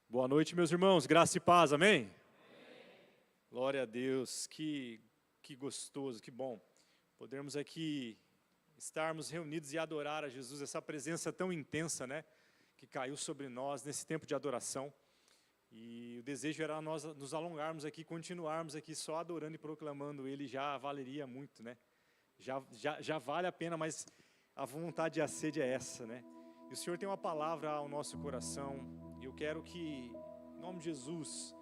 Boa noite, meus irmãos, graça e paz, amém? Glória a Deus, que gostoso, que bom podermos aqui estarmos reunidos e adorar a Jesus, essa presença tão intensa, né, que caiu sobre nós nesse tempo de adoração. E o desejo era nós nos alongarmos aqui, continuarmos aqui só adorando e proclamando Ele, já valeria muito, né? Já vale a pena, mas a vontade e a sede é essa, né? E o Senhor tem uma palavra ao nosso coração, e eu quero que, em nome de Jesus,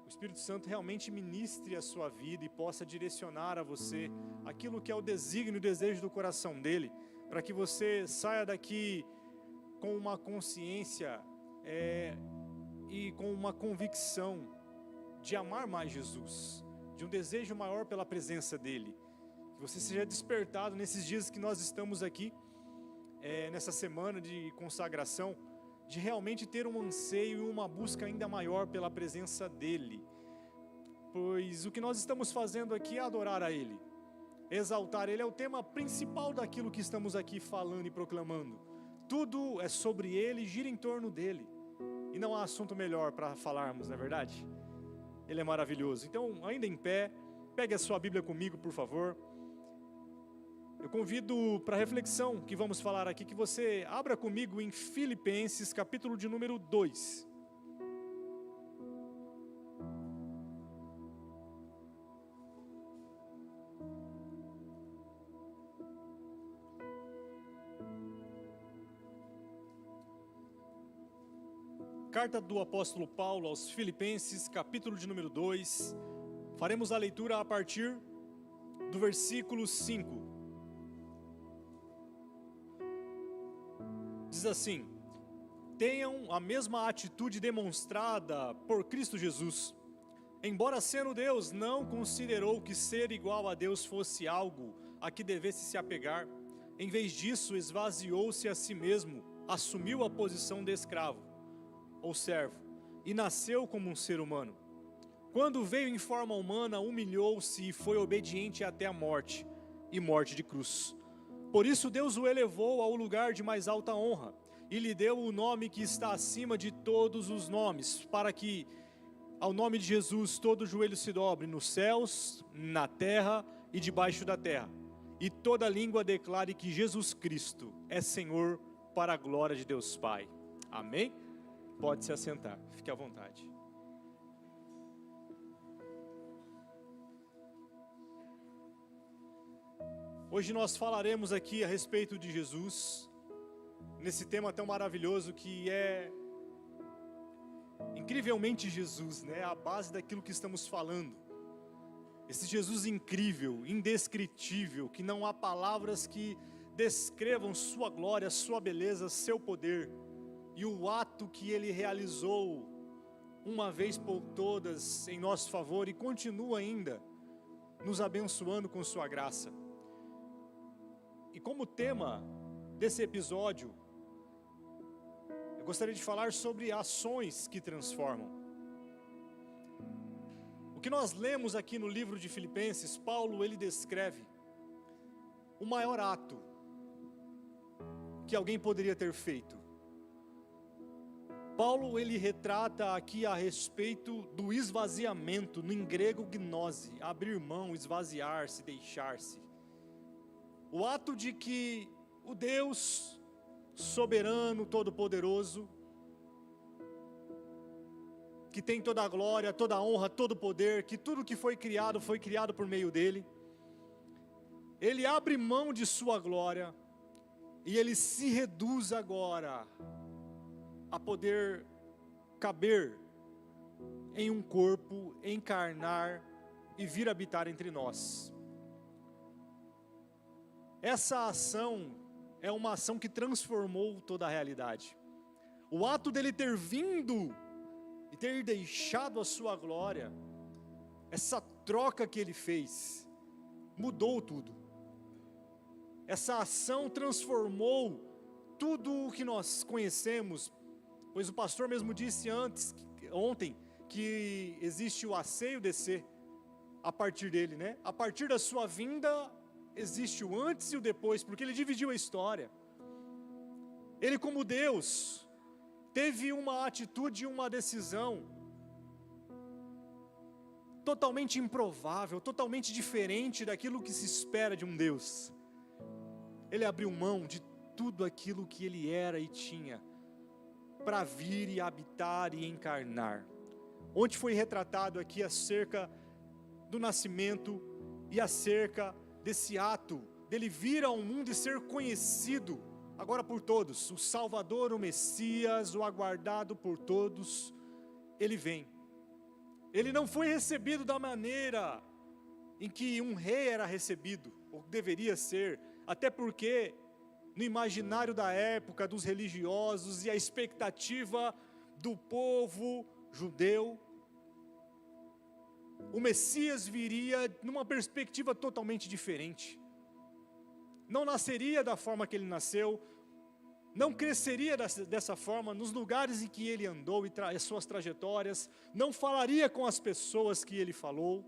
o Espírito Santo realmente ministre a sua vida e possa direcionar a você aquilo que é o desígnio e o desejo do coração dEle, para que você saia daqui com uma consciência e com uma convicção de amar mais Jesus, de um desejo maior pela presença dEle, que você seja despertado nesses dias que nós estamos aqui, nessa semana de consagração, de realmente ter um anseio e uma busca ainda maior pela presença dEle, pois o que nós estamos fazendo aqui é adorar a Ele, exaltar Ele, é o tema principal daquilo que estamos aqui falando e proclamando. Tudo é sobre Ele, gira em torno dEle, e não há assunto melhor para falarmos, não é verdade? Ele é maravilhoso. Então, ainda em pé, pegue a sua Bíblia comigo, por favor. Eu convido para a reflexão que vamos falar aqui, que você abra comigo em Filipenses, capítulo de número 2. Carta do apóstolo Paulo aos Filipenses, capítulo de número 2. Faremos a leitura a partir do versículo 5. Diz assim: tenham a mesma atitude demonstrada por Cristo Jesus. Embora sendo Deus, não considerou que ser igual a Deus fosse algo a que devesse se apegar. Em vez disso, esvaziou-se a si mesmo, assumiu a posição de escravo, ou servo, e nasceu como um ser humano. Quando veio em forma humana, humilhou-se e foi obediente até a morte, e morte de cruz. Por isso Deus o elevou ao lugar de mais alta honra, e lhe deu o nome que está acima de todos os nomes, para que, ao nome de Jesus, todo joelho se dobre nos céus, na terra e debaixo da terra, e toda língua declare que Jesus Cristo é Senhor, para a glória de Deus Pai. Amém? Pode se assentar, fique à vontade. Hoje nós falaremos aqui a respeito de Jesus, nesse tema tão maravilhoso que é incrivelmente Jesus, né? A base daquilo que estamos falando. Esse Jesus incrível, indescritível, que não há palavras que descrevam sua glória, sua beleza, seu poder, e o ato que Ele realizou uma vez por todas em nosso favor e continua ainda nos abençoando com sua graça. E como tema desse episódio, eu gostaria de falar sobre ações que transformam. O que nós lemos aqui no livro de Filipenses, Paulo ele descreve o maior ato que alguém poderia ter feito. Paulo ele retrata aqui a respeito do esvaziamento, em grego gnose, abrir mão, esvaziar-se, deixar-se. O ato de que o Deus soberano, todo-poderoso, que tem toda a glória, toda a honra, todo o poder, que tudo que foi criado por meio dele, ele abre mão de sua glória e ele se reduz agora a poder caber em um corpo, encarnar e vir habitar entre nós. Essa ação é uma ação que transformou toda a realidade. O ato dele ter vindo e ter deixado a sua glória, essa troca que ele fez, mudou tudo. Essa ação transformou tudo o que nós conhecemos, pois o pastor mesmo disse ontem, que existe o ascer e o descer a partir dele, né? A partir da sua vinda, existe o antes e o depois, porque ele dividiu a história. Ele como Deus, teve uma atitude, uma decisão totalmente improvável, totalmente diferente daquilo que se espera de um Deus. Ele abriu mão de tudo aquilo que ele era e tinha, para vir e habitar e encarnar. Onde foi retratado aqui acerca do nascimento e acerca desse ato, dele vir ao mundo e ser conhecido, agora por todos, o Salvador, o Messias, o aguardado por todos, ele vem. Ele não foi recebido da maneira em que um rei era recebido, ou deveria ser, até porque no imaginário da época, dos religiosos e a expectativa do povo judeu, o Messias viria numa perspectiva totalmente diferente. Não nasceria da forma que ele nasceu, não cresceria dessa forma nos lugares em que ele andou e as suas trajetórias, não falaria com as pessoas que ele falou,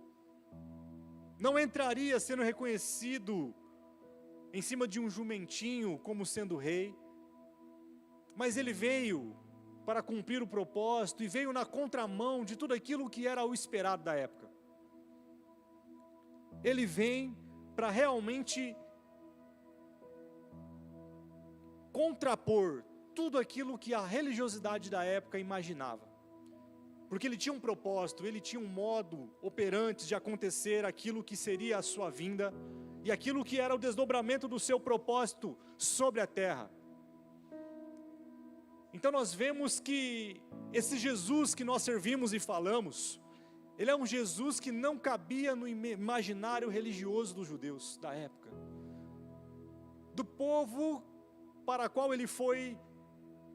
não entraria sendo reconhecido em cima de um jumentinho como sendo rei, mas ele veio para cumprir o propósito e veio na contramão de tudo aquilo que era o esperado da época. Ele vem para realmente contrapor tudo aquilo que a religiosidade da época imaginava. Porque ele tinha um propósito, ele tinha um modo operante de acontecer aquilo que seria a sua vinda, e aquilo que era o desdobramento do seu propósito sobre a terra. Então nós vemos que esse Jesus que nós servimos e falamos, ele é um Jesus que não cabia no imaginário religioso dos judeus da época, do povo para qual ele foi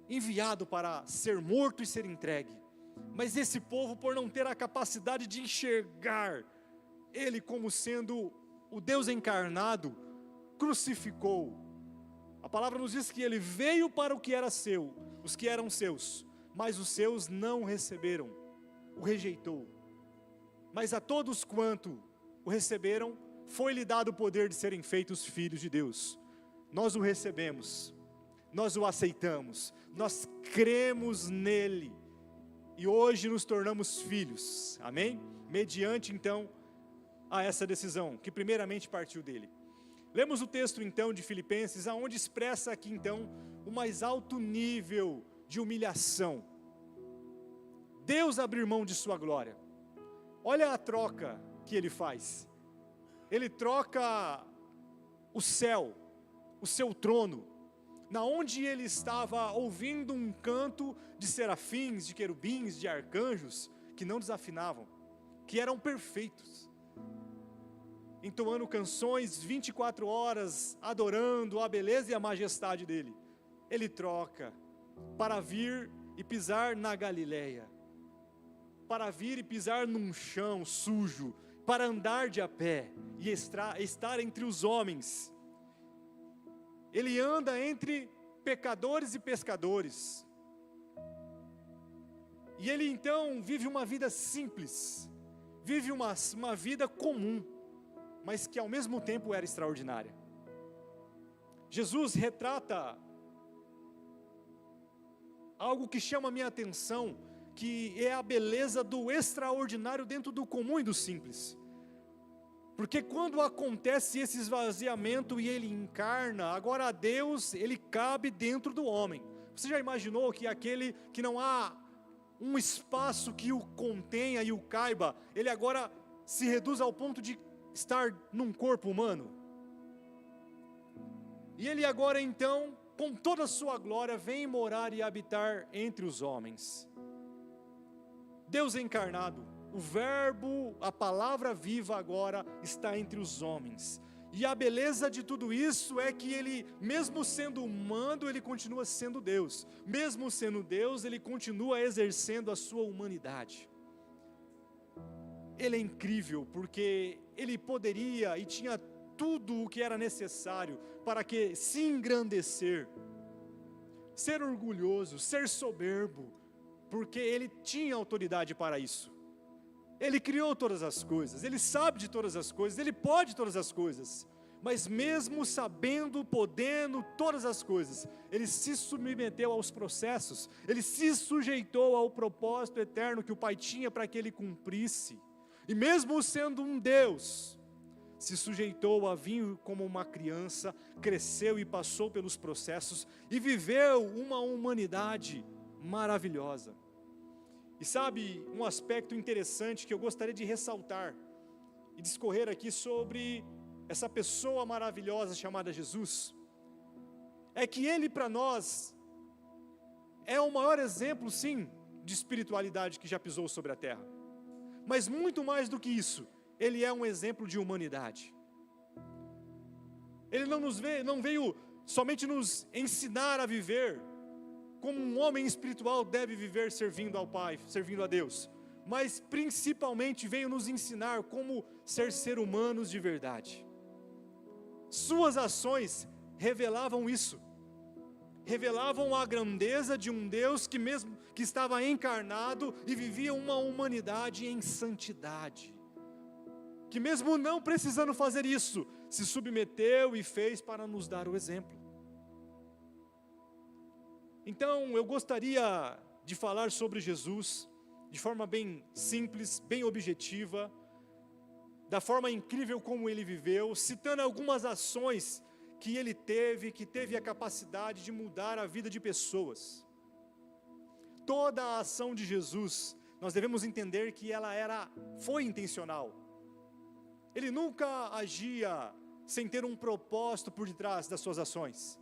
enviado para ser morto e ser entregue. Mas esse povo, por não ter a capacidade de enxergar ele como sendo o Deus encarnado, crucificou. A palavra nos diz que ele veio para o que era seu, os que eram seus, mas os seus não receberam, o rejeitou. Mas a todos quanto o receberam, foi-lhe dado o poder de serem feitos filhos de Deus. Nós o recebemos, nós o aceitamos, nós cremos nele, e hoje nos tornamos filhos, amém? Mediante então a essa decisão, que primeiramente partiu dele. Lemos o texto então de Filipenses, aonde expressa aqui então o mais alto nível de humilhação. Deus abrir mão de sua glória. Olha a troca que ele faz. Ele troca o céu, o seu trono, na onde ele estava ouvindo um canto de serafins, de querubins, de arcanjos, que não desafinavam, que eram perfeitos, entoando canções 24 horas, adorando a beleza e a majestade dele. Ele troca para vir e pisar na Galileia, para vir e pisar num chão sujo, para andar de a pé e estar entre os homens. Ele anda entre pecadores e pescadores, e ele então vive uma vida simples, vive uma vida comum, mas que ao mesmo tempo era extraordinária. Jesus retrata algo que chama a minha atenção, que é a beleza do extraordinário dentro do comum e do simples. Porque quando acontece esse esvaziamento e ele encarna, agora Deus, ele cabe dentro do homem. Você já imaginou que aquele que não há um espaço que o contenha e o caiba, ele agora se reduz ao ponto de estar num corpo humano? E ele agora então, com toda a sua glória, vem morar e habitar entre os homens. Deus encarnado, o verbo, a palavra viva agora está entre os homens. E a beleza de tudo isso é que ele, mesmo sendo humano, ele continua sendo Deus. Mesmo sendo Deus, ele continua exercendo a sua humanidade. Ele é incrível porque ele poderia e tinha tudo o que era necessário para que se engrandecer, ser orgulhoso, ser soberbo, porque ele tinha autoridade para isso. Ele criou todas as coisas, ele sabe de todas as coisas, ele pode todas as coisas, Mas mesmo sabendo, podendo todas as coisas, ele se submeteu aos processos, ele se sujeitou ao propósito eterno que o Pai tinha para que ele cumprisse. E mesmo sendo um Deus, se sujeitou a vir como uma criança, cresceu e passou pelos processos e viveu uma humanidade maravilhosa. E sabe, um aspecto interessante que eu gostaria de ressaltar e discorrer aqui sobre essa pessoa maravilhosa chamada Jesus, é que ele para nós é o maior exemplo, sim, de espiritualidade que já pisou sobre a terra. Mas muito mais do que isso, ele é um exemplo de humanidade. Ele não veio somente nos ensinar a viver como um homem espiritual deve viver servindo ao Pai, servindo a Deus, mas principalmente veio nos ensinar como ser humanos de verdade. Suas ações revelavam isso, revelavam a grandeza de um Deus que estava encarnado e vivia uma humanidade em santidade, que mesmo não precisando fazer isso, se submeteu e fez para nos dar o exemplo. Então eu gostaria de falar sobre Jesus de forma bem simples, bem objetiva, da forma incrível como ele viveu, citando algumas ações que ele teve, que teve a capacidade de mudar a vida de pessoas. Toda a ação de Jesus, nós devemos entender que ela foi intencional. Ele nunca agia sem ter um propósito por detrás das suas ações.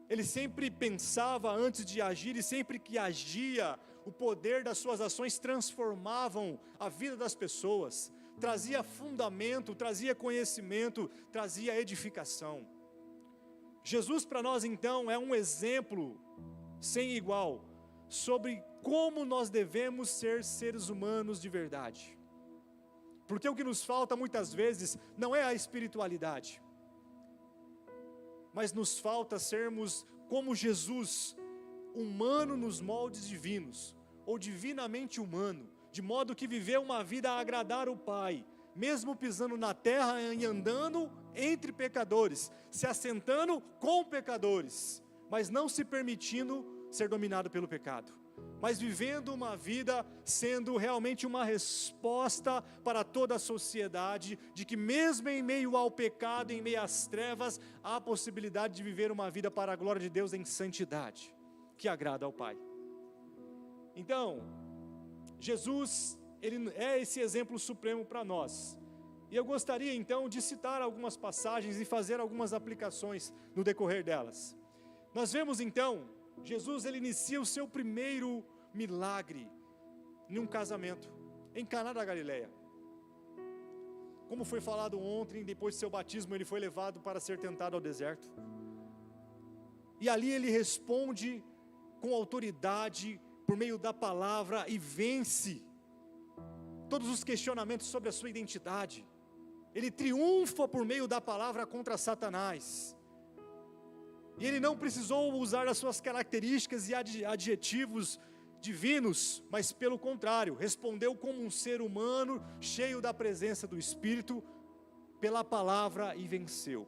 Ele sempre pensava antes de agir, e sempre que agia, o poder das suas ações transformavam a vida das pessoas, trazia fundamento, trazia conhecimento, trazia edificação. Jesus para nós então é um exemplo sem igual, sobre como nós devemos ser seres humanos de verdade. Porque o que nos falta muitas vezes não é a espiritualidade, mas nos falta sermos como Jesus, humano nos moldes divinos, ou divinamente humano, de modo que viveu uma vida a agradar o Pai, mesmo pisando na terra e andando entre pecadores, se assentando com pecadores, mas não se permitindo ser dominado pelo pecado, mas vivendo uma vida sendo realmente uma resposta para toda a sociedade, de que mesmo em meio ao pecado, em meio às trevas, há a possibilidade de viver uma vida para a glória de Deus em santidade, que agrada ao Pai. Então, Jesus, ele é esse exemplo supremo para nós. E eu gostaria então de citar algumas passagens e fazer algumas aplicações no decorrer delas. Nós vemos então, Jesus ele inicia o seu primeiro milagre em um casamento, em Caná da Galileia. Como foi falado ontem, depois do seu batismo ele foi levado para ser tentado ao deserto. E ali ele responde com autoridade, por meio da palavra, e vence todos os questionamentos sobre a sua identidade. Ele triunfa por meio da palavra contra Satanás. E ele não precisou usar as suas características e adjetivos divinos, mas pelo contrário, respondeu como um ser humano, cheio da presença do Espírito, pela palavra, e venceu.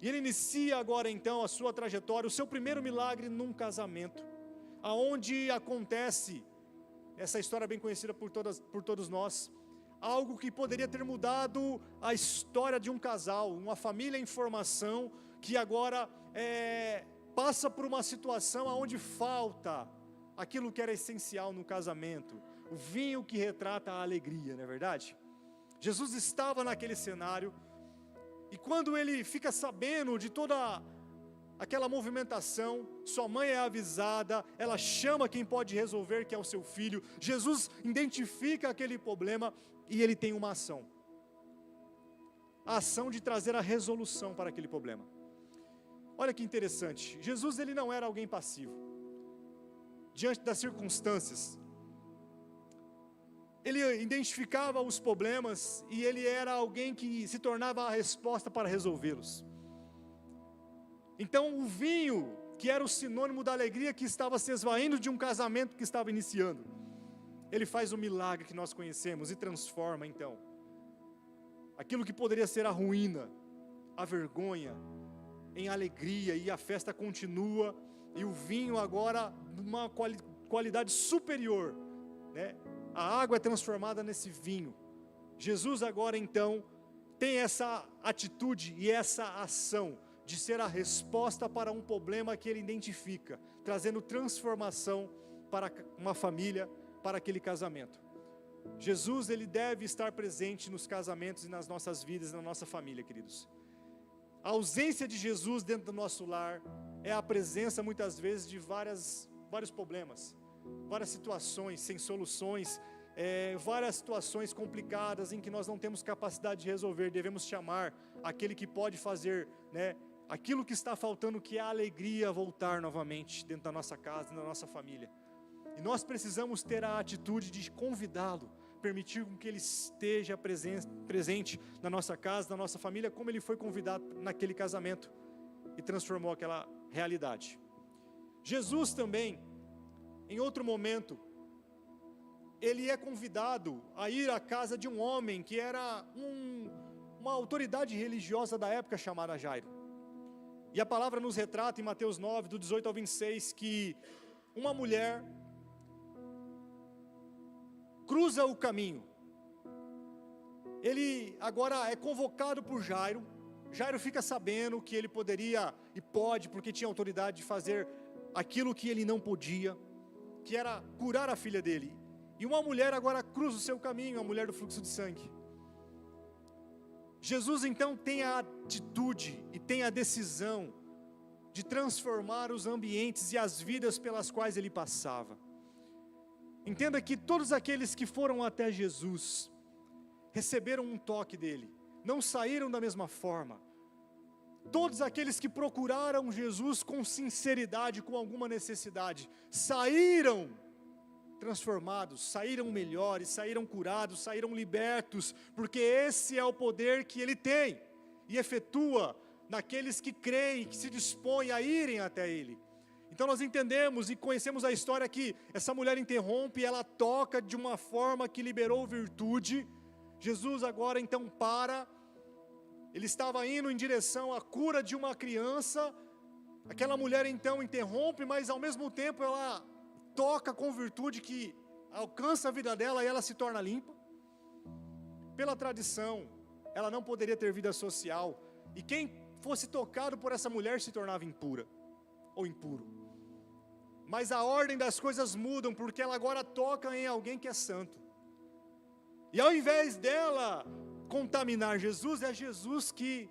E ele inicia agora então a sua trajetória, o seu primeiro milagre num casamento, aonde acontece essa história bem conhecida por todos nós, algo que poderia ter mudado a história de um casal, uma família em formação, que agora passa por uma situação onde falta aquilo que era essencial no casamento, o vinho que retrata a alegria, não é verdade? Jesus estava naquele cenário, e quando ele fica sabendo de toda aquela movimentação, sua mãe é avisada, ela chama quem pode resolver, que é o seu filho. Jesus identifica aquele problema e ele tem uma ação, a ação de trazer a resolução para aquele problema. Olha que interessante, Jesus ele não era alguém passivo, diante das circunstâncias, ele identificava os problemas e ele era alguém que se tornava a resposta para resolvê-los. Então o vinho, que era o sinônimo da alegria que estava se esvaindo de um casamento que estava iniciando, ele faz o milagre que nós conhecemos e transforma então aquilo que poderia ser a ruína, a vergonha em alegria, e a festa continua, e o vinho agora numa qualidade superior, né? A água é transformada nesse vinho. Jesus agora então tem essa atitude e essa ação de ser a resposta para um problema que ele identifica, trazendo transformação para uma família, para aquele casamento. Jesus, ele deve estar presente nos casamentos e nas nossas vidas, na nossa família, queridos. A ausência de Jesus dentro do nosso lar é a presença, muitas vezes, de vários problemas, várias situações sem soluções, várias situações complicadas em que nós não temos capacidade de resolver. Devemos chamar aquele que pode fazer, né, aquilo que está faltando, que é a alegria, voltar novamente dentro da nossa casa, na nossa família. E nós precisamos ter a atitude de convidá-lo, permitir que ele esteja presente na nossa casa, na nossa família, como ele foi convidado naquele casamento e transformou aquela realidade. Jesus também, em outro momento, ele é convidado a ir à casa de um homem que era uma autoridade religiosa da época, chamada Jairo. E a palavra nos retrata em Mateus 9, do 18 ao 26, que uma mulher cruza o caminho. Ele agora é convocado por Jairo. Jairo fica sabendo que ele poderia e pode, porque tinha autoridade de fazer aquilo que ele não podia, que era curar a filha dele. E uma mulher agora cruza o seu caminho, a mulher do fluxo de sangue. Jesus então tem a atitude e tem a decisão de transformar os ambientes e as vidas pelas quais ele passava. Entenda que todos aqueles que foram até Jesus receberam um toque dele, não saíram da mesma forma. Todos aqueles que procuraram Jesus com sinceridade, com alguma necessidade, saíram transformados, saíram melhores, saíram curados, saíram libertos, porque esse é o poder que ele tem e efetua naqueles que creem, que se dispõem a irem até ele. Então nós entendemos e conhecemos a história que essa mulher interrompe, ela toca de uma forma que liberou virtude. Jesus agora então para, ele estava indo em direção à cura de uma criança, aquela mulher então interrompe, mas ao mesmo tempo ela toca com virtude que alcança a vida dela e ela se torna limpa. Pela tradição, ela não poderia ter vida social, e quem fosse tocado por essa mulher se tornava impura ou impuro. Mas a ordem das coisas mudam, porque ela agora toca em alguém que é santo. E ao invés dela contaminar Jesus, é Jesus que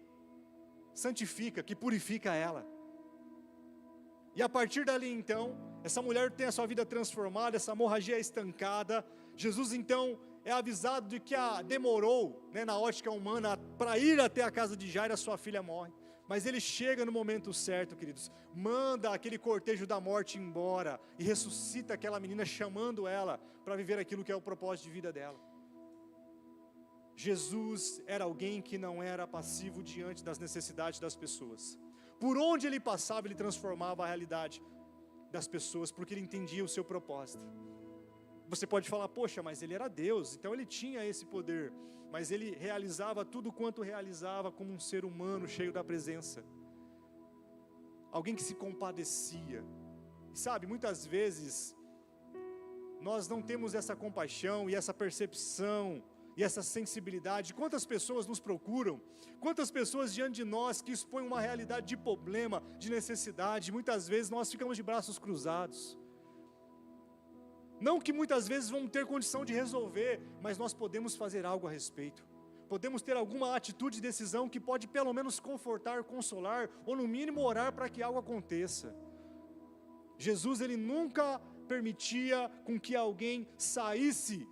santifica, que purifica ela. E a partir dali então, essa mulher tem a sua vida transformada, essa hemorragia é estancada. Jesus então é avisado de que demorou, né, na ótica humana, para ir até a casa de Jairo, a sua filha morre. Mas ele chega no momento certo, queridos, manda aquele cortejo da morte embora e ressuscita aquela menina, chamando ela para viver aquilo que é o propósito de vida dela. Jesus era alguém que não era passivo diante das necessidades das pessoas. Por onde ele passava, ele transformava a realidade das pessoas, porque ele entendia o seu propósito. Você pode falar, poxa, mas ele era Deus, então ele tinha esse poder. Mas ele realizava tudo quanto realizava como um ser humano cheio da presença. Alguém que se compadecia. E sabe, muitas vezes, nós não temos essa compaixão e essa percepção e essa sensibilidade. Quantas pessoas nos procuram, quantas pessoas diante de nós que expõem uma realidade de problema, de necessidade, muitas vezes nós ficamos de braços cruzados. Não que muitas vezes vamos ter condição de resolver, mas nós podemos fazer algo a respeito. Podemos ter alguma atitude e decisão que pode pelo menos confortar, consolar, ou no mínimo orar para que algo aconteça. Jesus, ele nunca permitia com que alguém saísse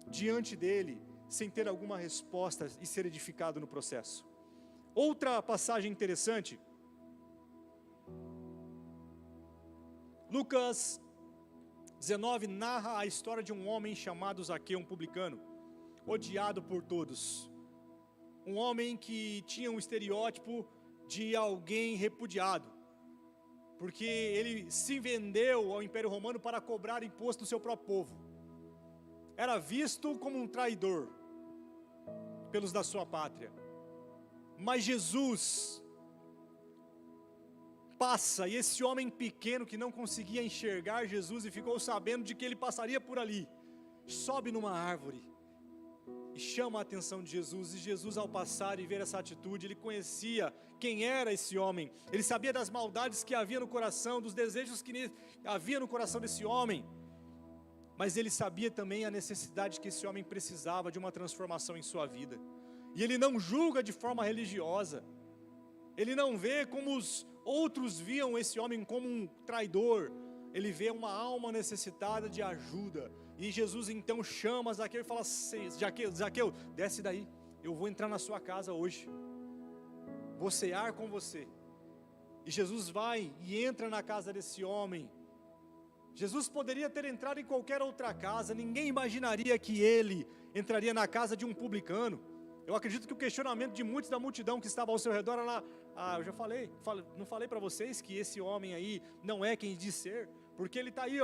diante dele sem ter alguma resposta e ser edificado no processo. Outra passagem interessante, Lucas 19 narra a história de um homem chamado Zaqueu, um publicano, odiado por todos. Um homem que tinha um estereótipo de alguém repudiado, porque ele se vendeu ao Império Romano para cobrar imposto do seu próprio povo. Era visto como um traidor pelos da sua pátria. Mas Jesus passa, e esse homem pequeno que não conseguia enxergar Jesus e ficou sabendo de que ele passaria por ali, sobe numa árvore e chama a atenção de Jesus. E Jesus, ao passar e ver essa atitude, ele conhecia quem era esse homem, ele sabia das maldades que havia no coração, dos desejos que havia no coração desse homem, mas ele sabia também a necessidade que esse homem precisava de uma transformação em sua vida. E ele não julga de forma religiosa, ele não vê como os outros viam esse homem como um traidor, ele vê uma alma necessitada de ajuda. E Jesus então chama Zaqueu e fala: Zaqueu, desce daí, eu vou entrar na sua casa hoje, vou cear com você. E Jesus vai e entra na casa desse homem. Jesus poderia ter entrado em qualquer outra casa, ninguém imaginaria que ele entraria na casa de um publicano. Eu acredito que o questionamento de muitos da multidão que estava ao seu redor era lá: eu já não falei para vocês que esse homem aí não é quem diz ser? Porque ele está aí,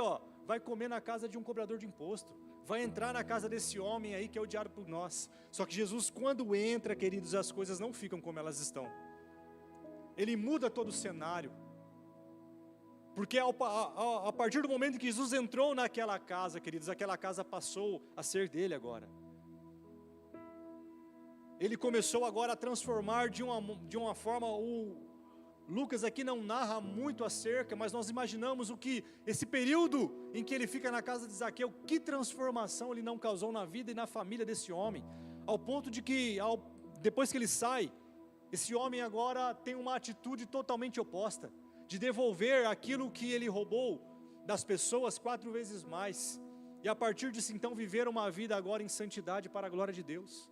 vai comer na casa de um cobrador de imposto, vai entrar na casa desse homem aí que é odiado por nós. Só que Jesus, quando entra, queridos, as coisas não ficam como elas estão. Ele muda todo o cenário. Porque a partir do momento que Jesus entrou naquela casa, queridos, aquela casa passou a ser dele agora. Ele começou agora a transformar de uma forma, o Lucas aqui não narra muito acerca, mas nós imaginamos esse período em que ele fica na casa de Zaqueu, que transformação ele não causou na vida e na família desse homem, ao ponto de que, depois que ele sai, esse homem agora tem uma atitude totalmente oposta, de devolver aquilo que ele roubou das pessoas 4 vezes mais, e a partir disso então viver uma vida agora em santidade para a glória de Deus.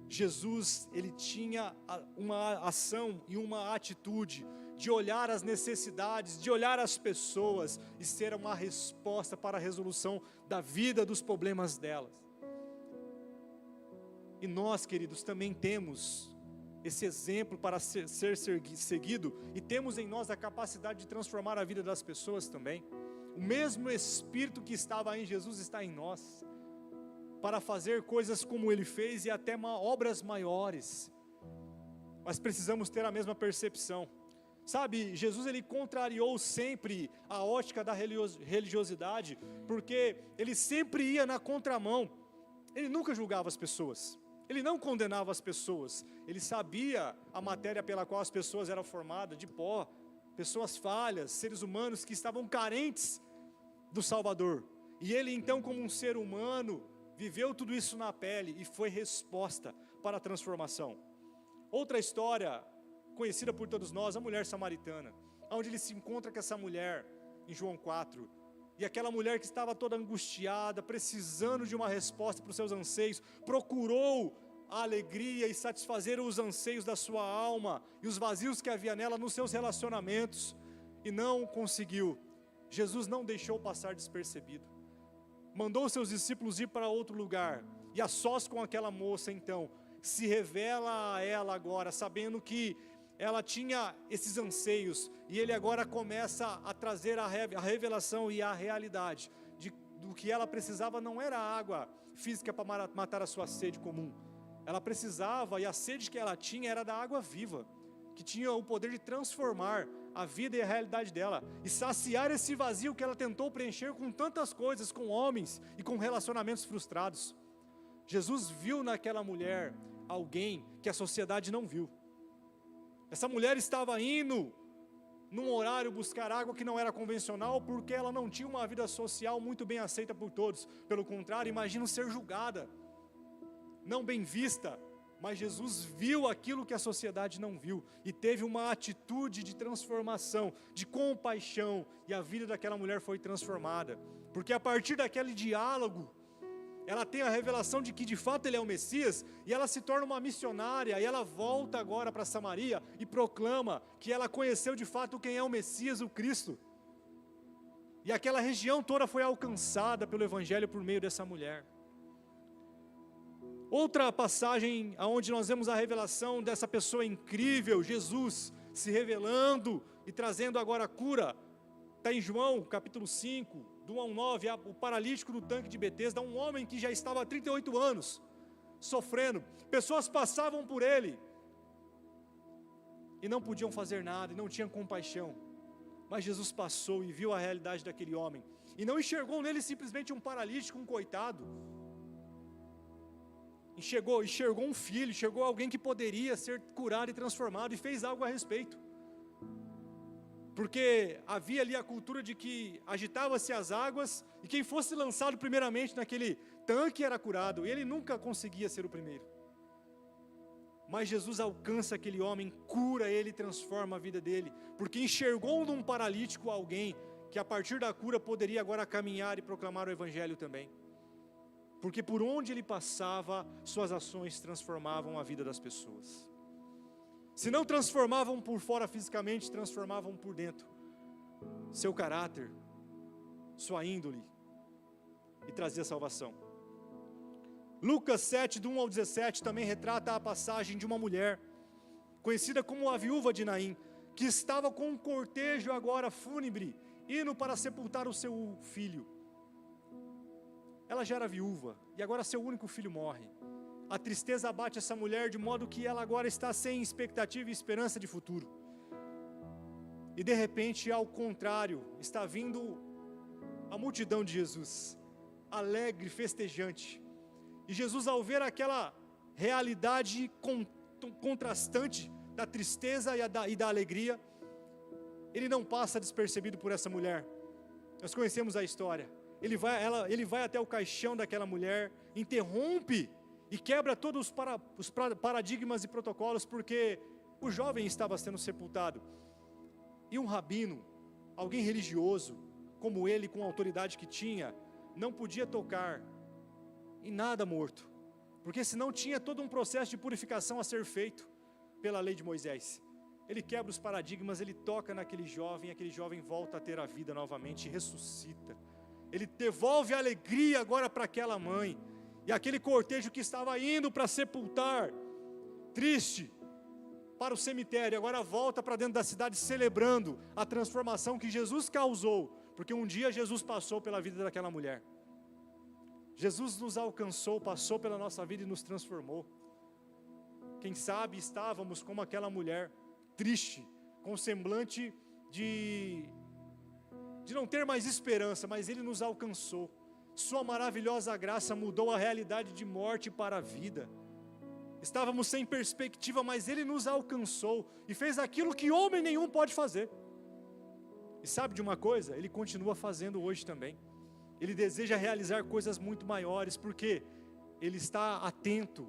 Jesus, ele tinha uma ação e uma atitude de olhar as necessidades, de olhar as pessoas e ser uma resposta para a resolução da vida, dos problemas delas. E nós, queridos, também temos esse exemplo para ser seguido, e temos em nós a capacidade de transformar a vida das pessoas também. O mesmo Espírito que estava em Jesus está em nós, para fazer coisas como ele fez e até obras maiores. Mas precisamos ter a mesma percepção. Sabe, Jesus ele contrariou sempre a ótica da religiosidade, porque ele sempre ia na contramão. Ele nunca julgava as pessoas, ele não condenava as pessoas, ele sabia a matéria pela qual as pessoas eram formadas, de pó, pessoas falhas, seres humanos que estavam carentes do Salvador. E ele então, como um ser humano, viveu tudo isso na pele e foi resposta para a transformação. Outra história conhecida por todos nós, a mulher samaritana, onde ele se encontra com essa mulher em João 4, e aquela mulher que estava toda angustiada, precisando de uma resposta para os seus anseios, procurou a alegria e satisfazer os anseios da sua alma e os vazios que havia nela nos seus relacionamentos, e não conseguiu. Jesus não deixou passar despercebido, mandou seus discípulos ir para outro lugar, e a sós com aquela moça então, se revela a ela agora, sabendo que ela tinha esses anseios, e ele agora começa a trazer a revelação e a realidade, do que ela precisava não era água física para matar a sua sede comum, ela precisava, e a sede que ela tinha era da água viva, que tinha o poder de transformar a vida e a realidade dela, e saciar esse vazio que ela tentou preencher com tantas coisas, com homens e com relacionamentos frustrados. Jesus viu naquela mulher alguém que a sociedade não viu. Essa mulher estava indo num horário buscar água que não era convencional, porque ela não tinha uma vida social muito bem aceita por todos. Pelo contrário, imagino ser julgada, não bem vista. Mas Jesus viu aquilo que a sociedade não viu, e teve uma atitude de transformação, de compaixão, e a vida daquela mulher foi transformada, porque a partir daquele diálogo, ela tem a revelação de que de fato ele é o Messias, e ela se torna uma missionária, e ela volta agora para Samaria, e proclama que ela conheceu de fato quem é o Messias, o Cristo, e aquela região toda foi alcançada pelo Evangelho por meio dessa mulher. Outra passagem onde nós vemos a revelação dessa pessoa incrível, Jesus se revelando e trazendo agora a cura, está em João capítulo 5, do 1 ao 9, o paralítico no tanque de Betesda, um homem que já estava há 38 anos, sofrendo, pessoas passavam por ele, e não podiam fazer nada, e não tinham compaixão. Mas Jesus passou e viu a realidade daquele homem, e não enxergou nele simplesmente um paralítico, um coitado. Enxergou um filho, enxergou alguém que poderia ser curado e transformado, e fez algo a respeito. Porque havia ali a cultura de que agitava-se as águas, e quem fosse lançado primeiramente naquele tanque era curado, e ele nunca conseguia ser o primeiro. Mas Jesus alcança aquele homem, cura ele e transforma a vida dele, porque enxergou num paralítico alguém que a partir da cura poderia agora caminhar e proclamar o evangelho também. Porque por onde ele passava, suas ações transformavam a vida das pessoas. Se não transformavam por fora fisicamente, transformavam por dentro. Seu caráter, sua índole, e trazia salvação. Lucas 7, do 1 ao 17, também retrata a passagem de uma mulher, conhecida como a viúva de Naim, que estava com um cortejo agora fúnebre, indo para sepultar o seu filho. Ela já era viúva, e agora seu único filho morre. A tristeza abate essa mulher, de modo que ela agora está sem expectativa e esperança de futuro. E de repente, ao contrário, está vindo a multidão de Jesus, alegre, festejante. E Jesus, ao ver aquela realidade contrastante da tristeza e da alegria, ele não passa despercebido por essa mulher. Nós conhecemos a história. Ele vai até o caixão daquela mulher, interrompe e quebra todos os paradigmas e protocolos, porque o jovem estava sendo sepultado. E um rabino, alguém religioso, como ele, com a autoridade que tinha, não podia tocar em nada morto, porque senão tinha todo um processo de purificação a ser feito pela lei de Moisés. Ele quebra os paradigmas, ele toca naquele jovem, aquele jovem volta a ter a vida novamente, ressuscita. Ele devolve a alegria agora para aquela mãe, e aquele cortejo que estava indo para sepultar, triste, para o cemitério, agora volta para dentro da cidade celebrando a transformação que Jesus causou, porque um dia Jesus passou pela vida daquela mulher. Jesus nos alcançou, passou pela nossa vida e nos transformou. Quem sabe estávamos como aquela mulher, triste, com semblante de não ter mais esperança, mas Ele nos alcançou. Sua maravilhosa graça mudou a realidade de morte para a vida. Estávamos sem perspectiva, mas Ele nos alcançou e fez aquilo que homem nenhum pode fazer. E sabe de uma coisa? Ele continua fazendo hoje também. Ele deseja realizar coisas muito maiores, porque Ele está atento,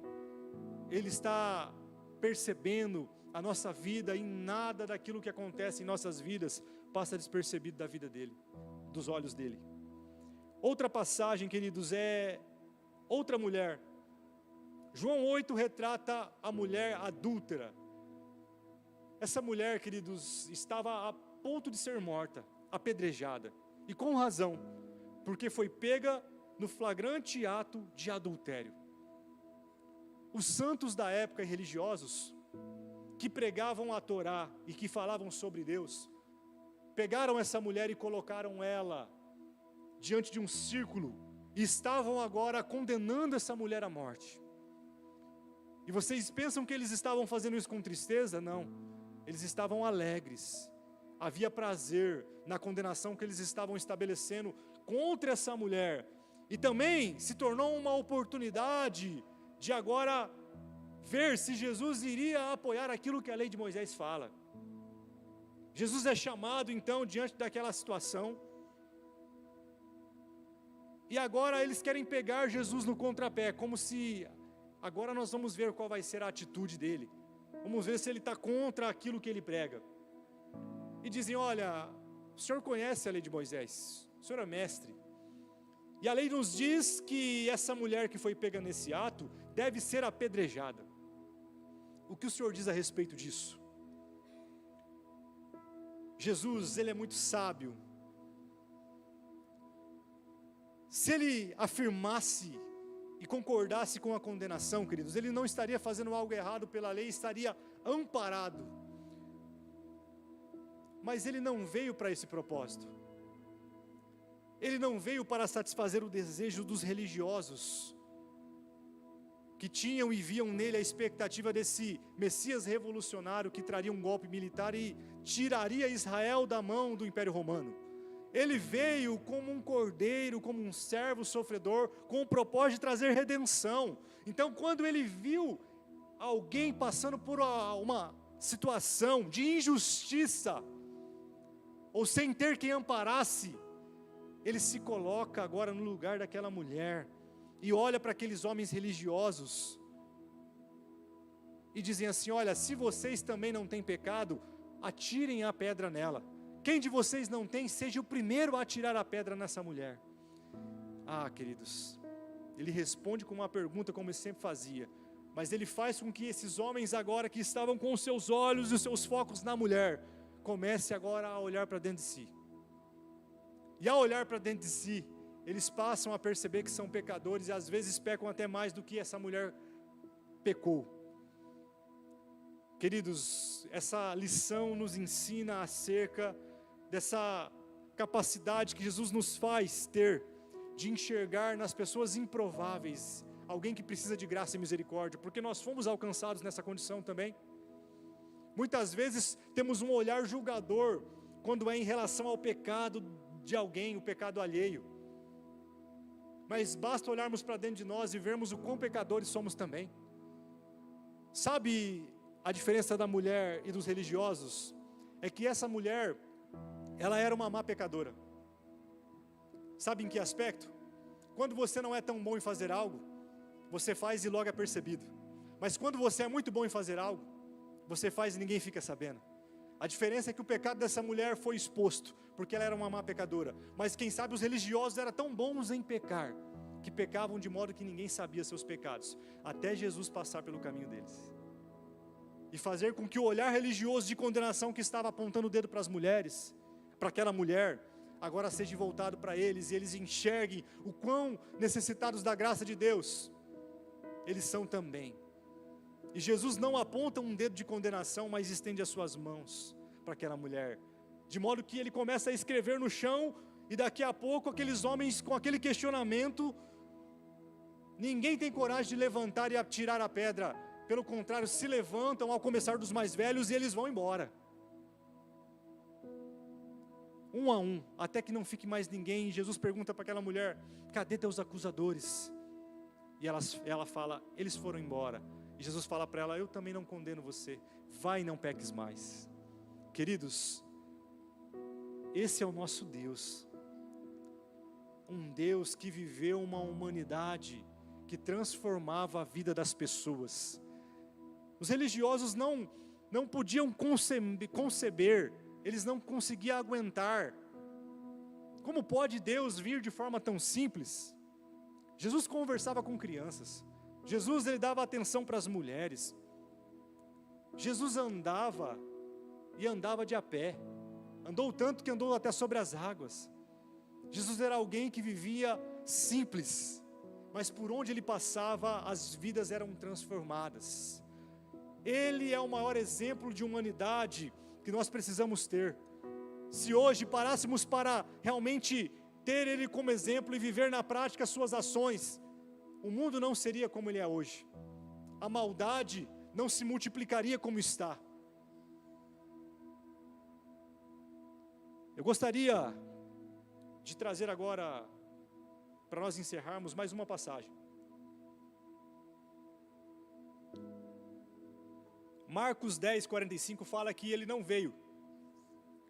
Ele está percebendo a nossa vida, e nada daquilo que acontece em nossas vidas passa despercebido da vida dEle, dos olhos dEle. Outra passagem, queridos, é outra mulher. João 8 retrata a mulher adúltera. Essa mulher, queridos, estava a ponto de ser morta, apedrejada, e com razão, porque foi pega no flagrante ato de adultério. Os santos da época e religiosos, que pregavam a Torá e que falavam sobre Deus, pegaram essa mulher e colocaram ela diante de um círculo, e estavam agora condenando essa mulher à morte. E vocês pensam que eles estavam fazendo isso com tristeza? Não, eles estavam alegres. Havia prazer na condenação que eles estavam estabelecendo contra essa mulher, e também se tornou uma oportunidade de agora ver se Jesus iria apoiar aquilo que a lei de Moisés fala. Jesus é chamado então diante daquela situação, e agora eles querem pegar Jesus no contrapé, como se agora nós vamos ver qual vai ser a atitude dele, vamos ver se ele está contra aquilo que ele prega. E dizem: olha, o senhor conhece a lei de Moisés, o senhor é mestre, e a lei nos diz que essa mulher que foi pega nesse ato deve ser apedrejada. O que o senhor diz a respeito disso? Jesus, ele é muito sábio. Se ele afirmasse e concordasse com a condenação, queridos, ele não estaria fazendo algo errado pela lei, estaria amparado. Mas ele não veio para esse propósito. Ele não veio para satisfazer o desejo dos religiosos. que tinham e viam nele a expectativa desse Messias revolucionário que traria um golpe militar e tiraria Israel da mão do Império Romano. Ele veio como um cordeiro, como um servo sofredor, com o propósito de trazer redenção. Então, quando ele viu alguém passando por uma situação de injustiça, ou sem ter quem amparasse, ele se coloca agora no lugar daquela mulher, e olha para aqueles homens religiosos, e dizem assim: olha, se vocês também não têm pecado, atirem a pedra nela. Quem de vocês não tem, seja o primeiro a atirar a pedra nessa mulher. Ah, queridos, ele responde com uma pergunta como ele sempre fazia, mas ele faz com que esses homens agora que estavam com os seus olhos e os seus focos na mulher, comece agora a olhar para dentro de si. E ao olhar para dentro de si, eles passam a perceber que são pecadores e às vezes pecam até mais do que essa mulher pecou. Queridos, essa lição nos ensina acerca dessa capacidade que Jesus nos faz ter de enxergar nas pessoas improváveis alguém que precisa de graça e misericórdia, porque nós fomos alcançados nessa condição também. Muitas vezes temos um olhar julgador quando é em relação ao pecado de alguém, o pecado alheio. Mas basta olharmos para dentro de nós e vermos o quão pecadores somos também. Sabe a diferença da mulher e dos religiosos? É que essa mulher, ela era uma má pecadora. Sabe em que aspecto? Quando você não é tão bom em fazer algo, você faz e logo é percebido. Mas quando você é muito bom em fazer algo, você faz e ninguém fica sabendo. A diferença é que o pecado dessa mulher foi exposto, porque ela era uma má pecadora. Mas quem sabe os religiosos eram tão bons em pecar, que pecavam de modo que ninguém sabia seus pecados, até Jesus passar pelo caminho deles. E fazer com que o olhar religioso de condenação que estava apontando o dedo para as mulheres, para aquela mulher, agora seja voltado para eles, e eles enxerguem o quão necessitados da graça de Deus eles são também. E Jesus não aponta um dedo de condenação, mas estende as suas mãos para aquela mulher, de modo que ele começa a escrever no chão, e daqui a pouco aqueles homens com aquele questionamento, ninguém tem coragem de levantar e atirar a pedra, pelo contrário, se levantam ao começar dos mais velhos e eles vão embora, um a um, até que não fique mais ninguém. E Jesus pergunta para aquela mulher: cadê teus acusadores? E ela fala: eles foram embora. E Jesus fala para ela: eu também não condeno você, vai e não peques mais. Queridos, esse é o nosso Deus, um Deus que viveu uma humanidade que transformava a vida das pessoas. Os religiosos não podiam conceber, eles não conseguiam aguentar. Como pode Deus vir de forma tão simples? Jesus conversava com crianças, Jesus ele dava atenção para as mulheres, Jesus andava e andava de a pé, andou tanto que andou até sobre as águas. Jesus era alguém que vivia simples, mas por onde ele passava as vidas eram transformadas. Ele é o maior exemplo de humanidade que nós precisamos ter. Se hoje parássemos para realmente ter ele como exemplo e viver na prática as suas ações, o mundo não seria como ele é hoje. A maldade não se multiplicaria como está. Eu gostaria de trazer agora, para nós encerrarmos, mais uma passagem. Marcos 10:45 fala que ele não veio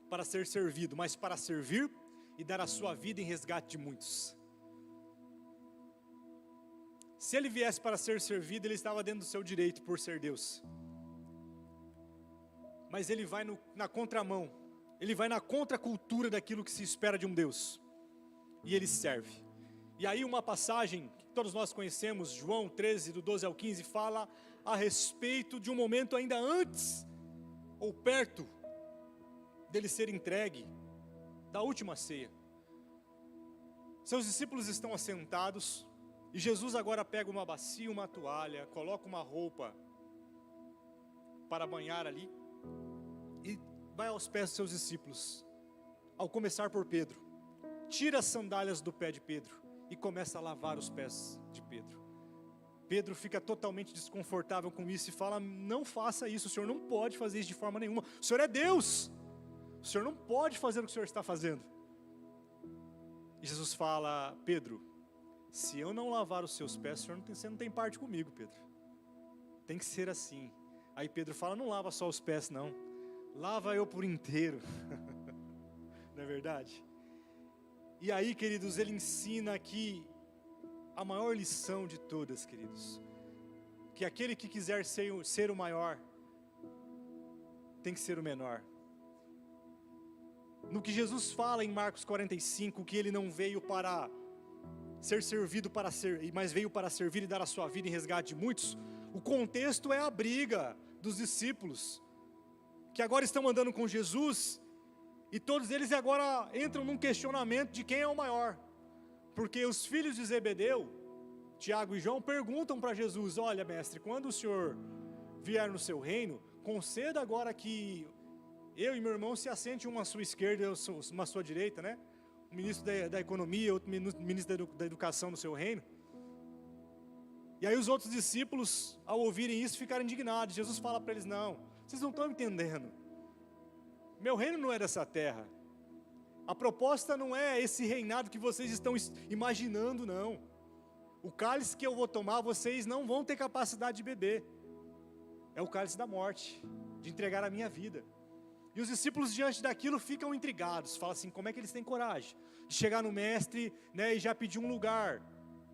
para ser servido, mas para servir e dar a sua vida em resgate de muitos. Se ele viesse para ser servido, ele estava dentro do seu direito por ser Deus. Mas ele vai na contramão, ele vai na contracultura daquilo que se espera de um Deus. E ele serve. E aí uma passagem que todos nós conhecemos, João 13, do 12 ao 15, fala a respeito de um momento ainda antes, ou perto, dele ser entregue, da última ceia. Seus discípulos estão assentados, e Jesus agora pega uma bacia, uma toalha, coloca uma roupa para banhar ali, e vai aos pés dos seus discípulos, ao começar por Pedro, tira as sandálias do pé de Pedro, e começa a lavar os pés de Pedro. Pedro fica totalmente desconfortável com isso e fala: não faça isso, o senhor não pode fazer isso de forma nenhuma, o senhor é Deus, o senhor não pode fazer o que o senhor está fazendo. E Jesus fala: Pedro, se eu não lavar os seus pés, você não tem parte comigo, Pedro, tem que ser assim. Aí Pedro fala: não lava só os pés não, lava eu por inteiro. Não é verdade? E aí, queridos, ele ensina aqui a maior lição de todas, queridos, que aquele que quiser ser o maior, tem que ser o menor. No que Jesus fala em Marcos 45, que ele não veio para ser servido, mas veio para servir e dar a sua vida em resgate de muitos, o contexto é a briga dos discípulos, que agora estão andando com Jesus, e todos eles agora entram num questionamento de quem é o maior. Porque os filhos de Zebedeu, Tiago e João, perguntam para Jesus: olha, mestre, quando o senhor vier no seu reino, conceda agora que eu e meu irmão se assente uma à sua esquerda e uma à sua direita, né? Um ministro da economia, outro ministro da educação no seu reino. E aí os outros discípulos, ao ouvirem isso, ficaram indignados. Jesus fala para eles: não, vocês não estão entendendo. Meu reino não é dessa terra. A proposta não é esse reinado que vocês estão imaginando, não. O cálice que eu vou tomar, vocês não vão ter capacidade de beber. É o cálice da morte, de entregar a minha vida. E os discípulos diante daquilo ficam intrigados. Falam assim: como é que eles têm coragem de chegar no mestre, né, e já pedir um lugar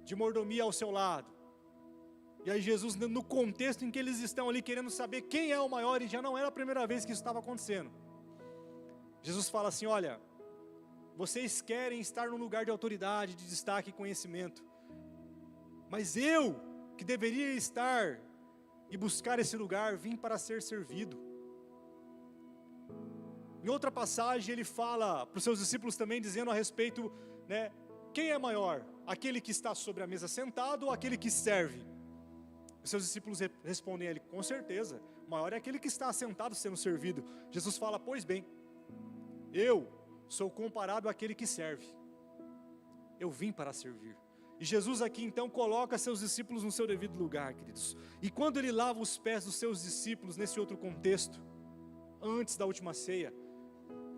de mordomia ao seu lado? E aí Jesus, no contexto em que eles estão ali querendo saber quem é o maior, e já não era a primeira vez que isso estava acontecendo, Jesus fala assim: olha, vocês querem estar num lugar de autoridade, de destaque e conhecimento, mas eu, que deveria estar e buscar esse lugar, vim para ser servido. Em outra passagem ele fala para os seus discípulos também, dizendo a respeito, né, quem é maior? Aquele que está sobre a mesa sentado ou aquele que serve? Os seus discípulos respondem a ele: com certeza, maior é aquele que está sentado sendo servido. Jesus fala: pois bem, eu sou comparado àquele que serve. Eu vim para servir. E Jesus aqui então coloca seus discípulos no seu devido lugar, queridos. E quando ele lava os pés dos seus discípulos nesse outro contexto, antes da última ceia,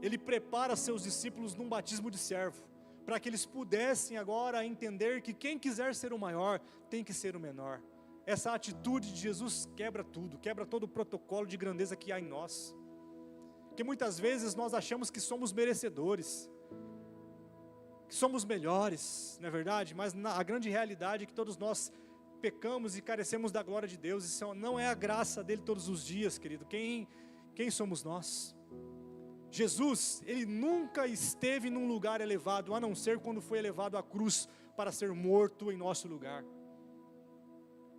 ele prepara seus discípulos num batismo de servo, para que eles pudessem agora entender que quem quiser ser o maior, tem que ser o menor. Essa atitude de Jesus quebra tudo, quebra todo o protocolo de grandeza que há em nós. Porque muitas vezes nós achamos que somos merecedores, que somos melhores, não é verdade? Mas a grande realidade é que todos nós pecamos e carecemos da glória de Deus. Isso não é a graça dele todos os dias, querido. Quem somos nós? Jesus, ele nunca esteve num lugar elevado, a não ser quando foi elevado à cruz para ser morto em nosso lugar.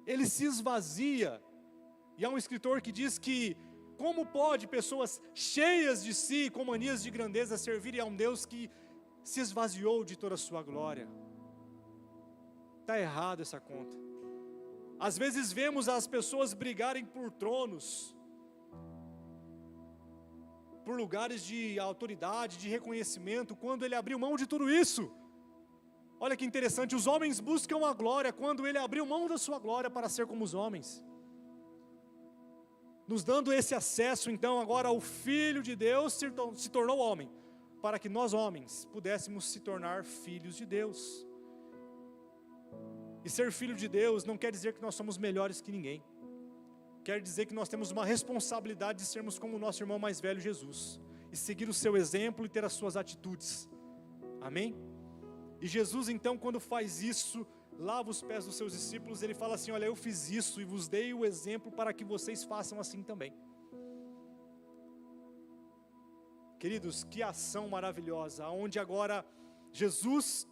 Ele se esvazia. E há um escritor que diz que como pode pessoas cheias de si, com manias de grandeza, servirem a um Deus que se esvaziou de toda a sua glória? Está errado essa conta. Às vezes vemos as pessoas brigarem por tronos, por lugares de autoridade, de reconhecimento, quando ele abriu mão de tudo isso. Olha que interessante, os homens buscam a glória, quando ele abriu mão da sua glória para ser como os homens, nos dando esse acesso. Então agora o Filho de Deus se tornou homem, para que nós homens pudéssemos se tornar filhos de Deus. E ser filho de Deus não quer dizer que nós somos melhores que ninguém, quer dizer que nós temos uma responsabilidade de sermos como o nosso irmão mais velho Jesus, e seguir o seu exemplo e ter as suas atitudes, amém? E Jesus então, quando faz isso, lava os pés dos seus discípulos, ele fala assim: olha, eu fiz isso e vos dei o exemplo para que vocês façam assim também. Queridos, que ação maravilhosa, onde agora Jesus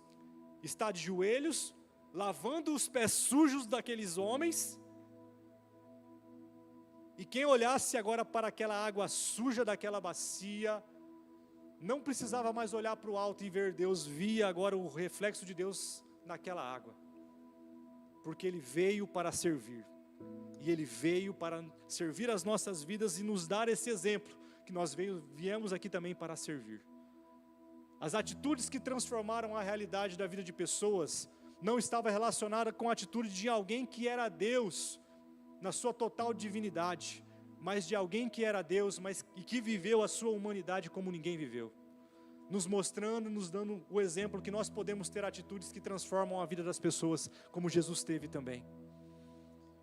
está de joelhos, lavando os pés sujos daqueles homens, e quem olhasse agora para aquela água suja daquela bacia, não precisava mais olhar para o alto e ver Deus, via agora o reflexo de Deus naquela água, porque Ele veio para servir, e Ele veio para servir as nossas vidas e nos dar esse exemplo, que nós viemos aqui também para servir. As atitudes que transformaram a realidade da vida de pessoas, não estava relacionada com a atitude de alguém que era Deus, na sua total divindade, mas de alguém que era Deus, e que viveu a sua humanidade como ninguém viveu, nos mostrando, nos dando o exemplo que nós podemos ter atitudes que transformam a vida das pessoas, como Jesus teve também.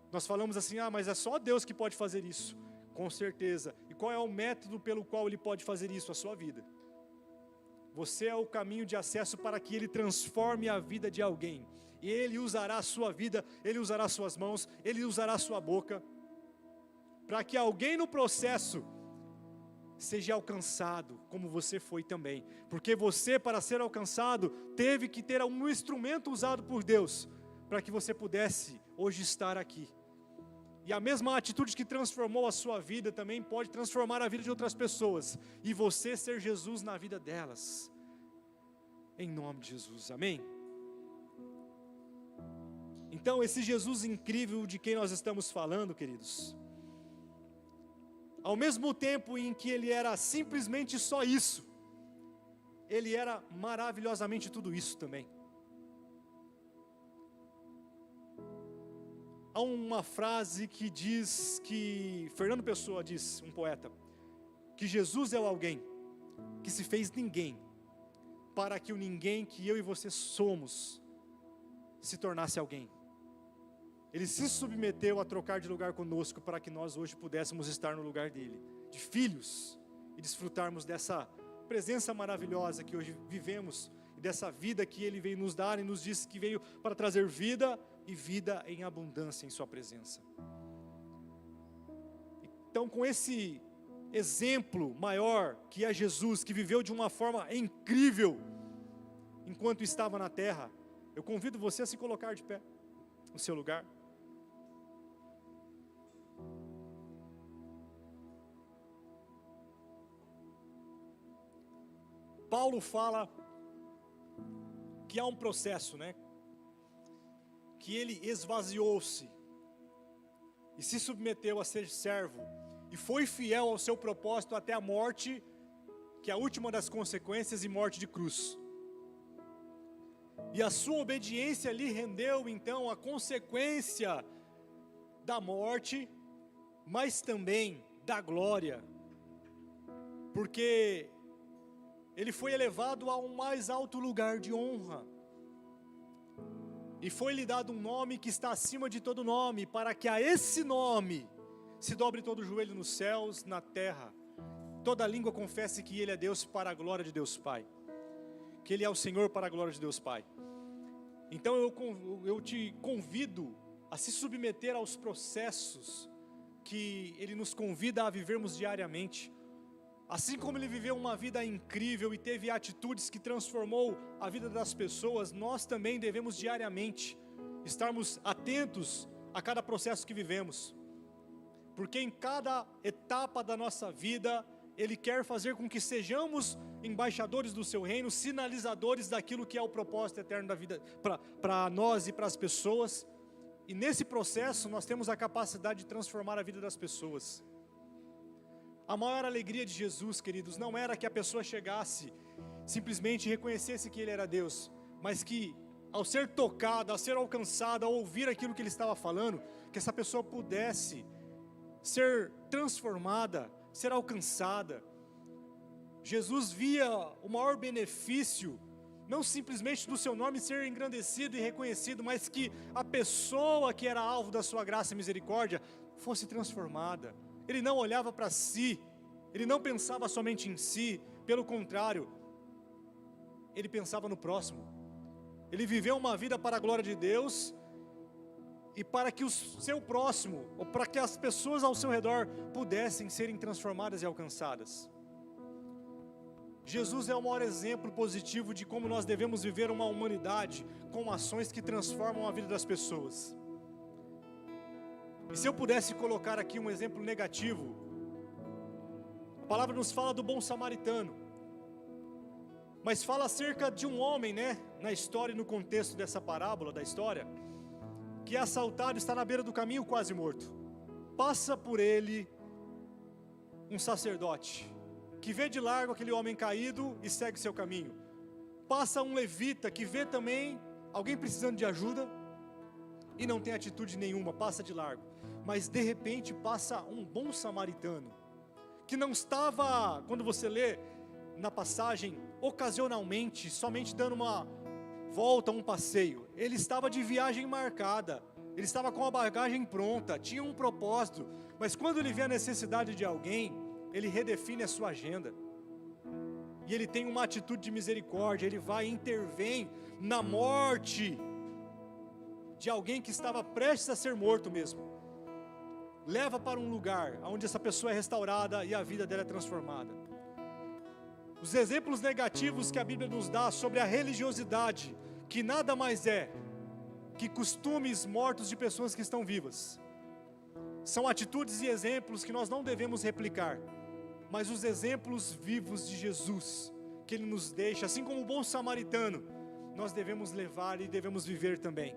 Nós falamos assim, mas é só Deus que pode fazer isso. Com certeza. E qual é o método pelo qual Ele pode fazer isso? A sua vida. Você é o caminho de acesso para que Ele transforme a vida de alguém. E Ele usará a sua vida, Ele usará suas mãos, Ele usará a sua boca, para que alguém no processo seja alcançado, como você foi também. Porque você, para ser alcançado, teve que ter um instrumento usado por Deus, para que você pudesse hoje estar aqui. E a mesma atitude que transformou a sua vida também pode transformar a vida de outras pessoas. E você ser Jesus na vida delas. Em nome de Jesus, amém? Então esse Jesus incrível de quem nós estamos falando, queridos, ao mesmo tempo em que Ele era simplesmente só isso, Ele era maravilhosamente tudo isso também. Há uma frase que diz que, Fernando Pessoa diz, um poeta, que Jesus é o alguém que se fez ninguém, para que o ninguém que eu e você somos, se tornasse alguém. Ele se submeteu a trocar de lugar conosco, para que nós hoje pudéssemos estar no lugar dele, de filhos, e desfrutarmos dessa presença maravilhosa que hoje vivemos, e dessa vida que Ele veio nos dar, e nos disse que veio para trazer vida, e vida em abundância em sua presença. Então, com esse exemplo maior, que é Jesus, que viveu de uma forma incrível, enquanto estava na terra, eu convido você a se colocar de pé, no seu lugar. Paulo fala que há um processo, que ele esvaziou-se e se submeteu a ser servo e foi fiel ao seu propósito até a morte, que é a última das consequências, e morte de cruz. E a sua obediência lhe rendeu então a consequência da morte, mas também da glória, porque ele foi elevado a um mais alto lugar de honra, e foi-lhe dado um nome que está acima de todo nome, para que a esse nome se dobre todo o joelho nos céus, na terra, toda língua confesse que Ele é Deus, para a glória de Deus Pai, que Ele é o Senhor, para a glória de Deus Pai. Então eu te convido a se submeter aos processos que Ele nos convida a vivermos diariamente. Assim como Ele viveu uma vida incrível e teve atitudes que transformou a vida das pessoas, nós também devemos diariamente estarmos atentos a cada processo que vivemos, porque em cada etapa da nossa vida, Ele quer fazer com que sejamos embaixadores do seu reino, sinalizadores daquilo que é o propósito eterno da vida para nós e para as pessoas. E nesse processo nós temos a capacidade de transformar a vida das pessoas. A maior alegria de Jesus, queridos, não era que a pessoa chegasse, simplesmente reconhecesse que Ele era Deus, mas que ao ser tocada, ao ser alcançada, ao ouvir aquilo que Ele estava falando, que essa pessoa pudesse ser transformada, ser alcançada. Jesus via o maior benefício, não simplesmente do seu nome ser engrandecido e reconhecido, mas que a pessoa que era alvo da sua graça e misericórdia fosse transformada. Ele não olhava para si, Ele não pensava somente em si, pelo contrário, Ele pensava no próximo. Ele viveu uma vida para a glória de Deus, e para que o seu próximo, ou para que as pessoas ao seu redor pudessem serem transformadas e alcançadas. Jesus é o maior exemplo positivo de como nós devemos viver uma humanidade com ações que transformam a vida das pessoas. E se eu pudesse colocar aqui um exemplo negativo, a palavra nos fala do bom samaritano, mas fala acerca de um homem, na história e no contexto dessa parábola da história, que é assaltado, está na beira do caminho quase morto. Passa por ele um sacerdote, que vê de largo aquele homem caído e segue seu caminho. Passa um levita, que vê também alguém precisando de ajuda e não tem atitude nenhuma, passa de largo. Mas de repente passa um bom samaritano, que não estava, quando você lê na passagem, ocasionalmente, somente dando uma volta, um passeio. Ele estava de viagem marcada, ele estava com a bagagem pronta, tinha um propósito. Mas quando ele vê a necessidade de alguém, ele redefine a sua agenda. E ele tem uma atitude de misericórdia, ele vai e intervém na morte de alguém que estava prestes a ser morto mesmo. Leva para um lugar onde essa pessoa é restaurada e a vida dela é transformada. Os exemplos negativos que a Bíblia nos dá sobre a religiosidade, que nada mais é que costumes mortos de pessoas que estão vivas, são atitudes e exemplos que nós não devemos replicar, mas os exemplos vivos de Jesus, que Ele nos deixa, assim como o bom samaritano, nós devemos levar e devemos viver também.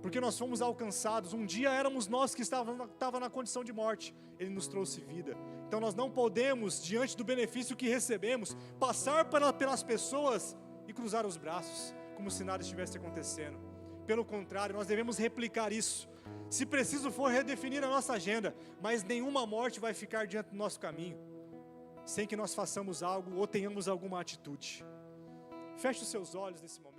Porque nós fomos alcançados, um dia éramos nós que estava na condição de morte, Ele nos trouxe vida. Então nós não podemos, diante do benefício que recebemos, passar pelas pessoas e cruzar os braços, como se nada estivesse acontecendo. Pelo contrário, nós devemos replicar isso. Se preciso for, redefinir a nossa agenda, mas nenhuma morte vai ficar diante do nosso caminho, sem que nós façamos algo ou tenhamos alguma atitude. Feche os seus olhos nesse momento.